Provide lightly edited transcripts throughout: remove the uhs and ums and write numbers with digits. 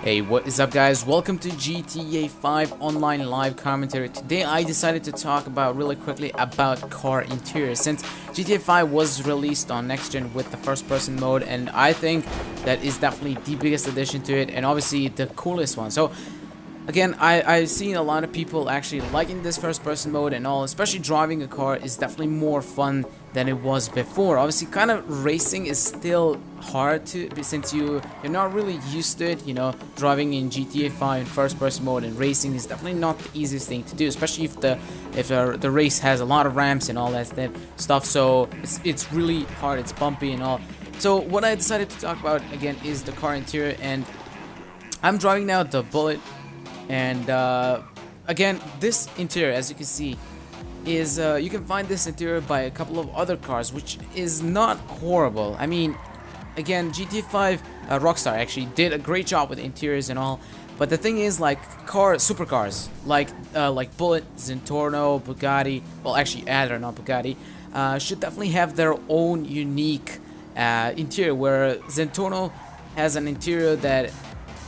Hey, what is up guys? Welcome to GTA 5 online live commentary. Today I decided to talk about really quickly about car interiors since GTA 5 was released on next gen with the first person mode, and I think that is definitely the biggest addition to it and obviously the coolest one. So again, I've seen a lot of people actually liking this first person mode and all, especially driving a car is definitely more fun than it was before. Obviously, kind of racing is still hard to, since you're not really used to it, you know, driving in GTA 5 in first person mode, and racing is definitely not the easiest thing to do, especially if the race has a lot of ramps and all that stuff. So it's really hard, it's bumpy and all. So what I decided to talk about again is the car interior, and I'm driving now the Bullet. And again, this interior, as you can see, is you can find this interior by a couple of other cars, which is not horrible. I mean, again, GTA 5 Rockstar actually did a great job with interiors and all, but the thing is, like supercars, like Bullet, Zentorno, Bugatti, well, actually Adder, not Bugatti, should definitely have their own unique interior. Where Zentorno has an interior that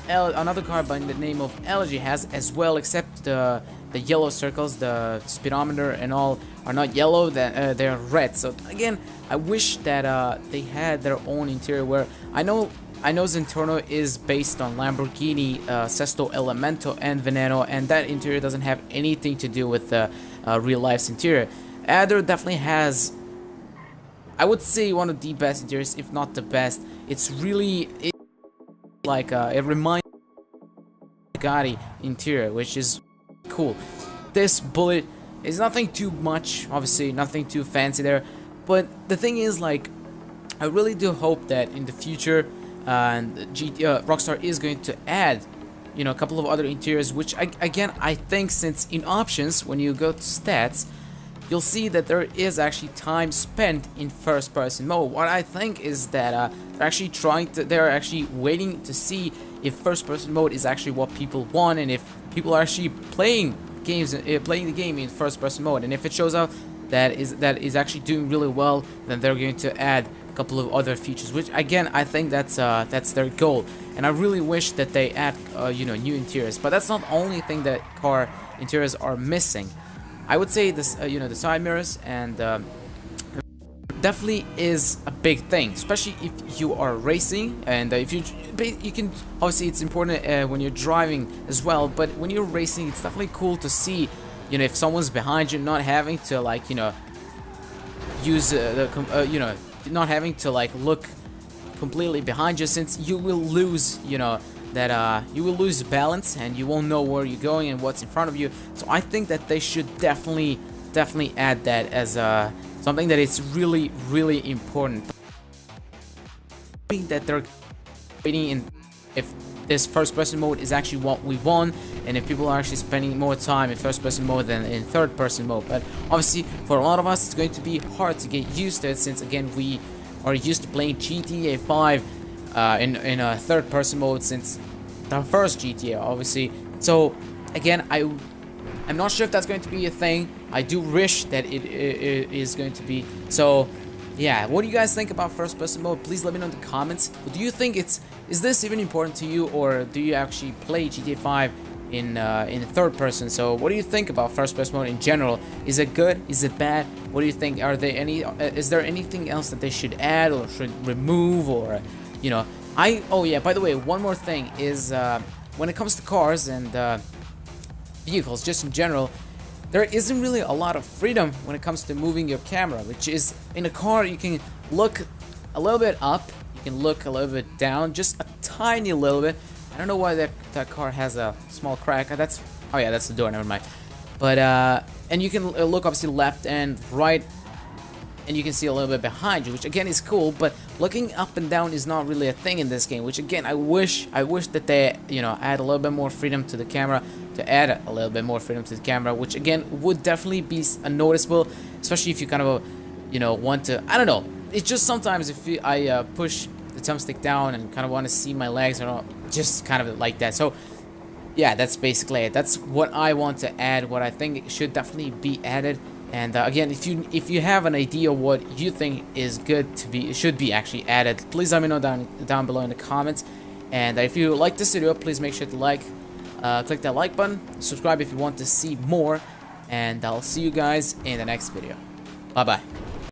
another car by the name of Elegy has as well, except the yellow circles, the speedometer and all are not yellow, that they're red. So again, I wish that they had their own interior. Where I know Zentorno is based on Lamborghini Sesto Elemento and Veneno, and that interior doesn't have anything to do with real life's interior. Adder definitely has, I would say, one of the best interiors, if not the best. It's like it reminds me of Bugatti interior, which is cool. This Bullet is nothing too much, obviously nothing too fancy there, but the thing is, like, I really do hope that in the future Rockstar is going to add, you know, a couple of other interiors, which I think, since in options when you go to stats, you'll see that there is actually time spent in first person mode. What I think is that they're actually waiting to see if first person mode is actually what people want, and if people are actually playing the game in first person mode. And if it shows out that is actually doing really well, then they're going to add a couple of other features, which again, I think that's their goal. And I really wish that they add you know, new interiors. But that's not the only thing that car interiors are missing. I would say this, you know, the side mirrors and definitely is a big thing, especially if you are racing, and if you can, obviously it's important when you're driving as well. But when you're racing, it's definitely cool to see, you know, if someone's behind you, not having to, like, you know, use you know, not having to, like, look completely behind you, since you will lose, you know, that you will lose balance and you won't know where you're going and what's in front of you. So I think that they should definitely add that as something that is really important. I think that they're waiting in if this first person mode is actually what we want, and if people are actually spending more time in first person mode than in third person mode. But obviously for a lot of us it's going to be hard to get used to it, since again we are used to playing GTA 5 in a third person mode since the first GTA, obviously. So again, I'm not sure if that's going to be a thing. I do wish that it is going to be. So yeah, what do you guys think about first person mode? Please let me know in the comments. Do you think is this even important to you, or do you actually play GTA 5 in third person? So what do you think about first person mode in general? Is it good? Is it bad? What do you think? Is there anything else that they should add or should remove, or, you know, oh yeah, by the way, one more thing is when it comes to cars and vehicles just in general, there isn't really a lot of freedom when it comes to moving your camera, which is, in a car you can look a little bit up, you can look a little bit down, just a tiny little bit. I don't know why that car has a small crack. Oh yeah, that's the door, never mind. But and you can look obviously left and right, and you can see a little bit behind you, which again is cool. But looking up and down is not really a thing in this game, which again I wish that they, you know, add a little bit more freedom to the camera, which again would definitely be noticeable, especially if you kind of, you know, want to, I don't know, it's just sometimes if I push the thumbstick down and kind of want to see my legs, or just kind of like that. So yeah, that's basically it. That's what I want to add, what I think should definitely be added. And again, if you have an idea what you think is good to be, should be actually added, please let me know down below in the comments. And if you like this video, please make sure to click that like button, subscribe if you want to see more, and I'll see you guys in the next video. Bye bye.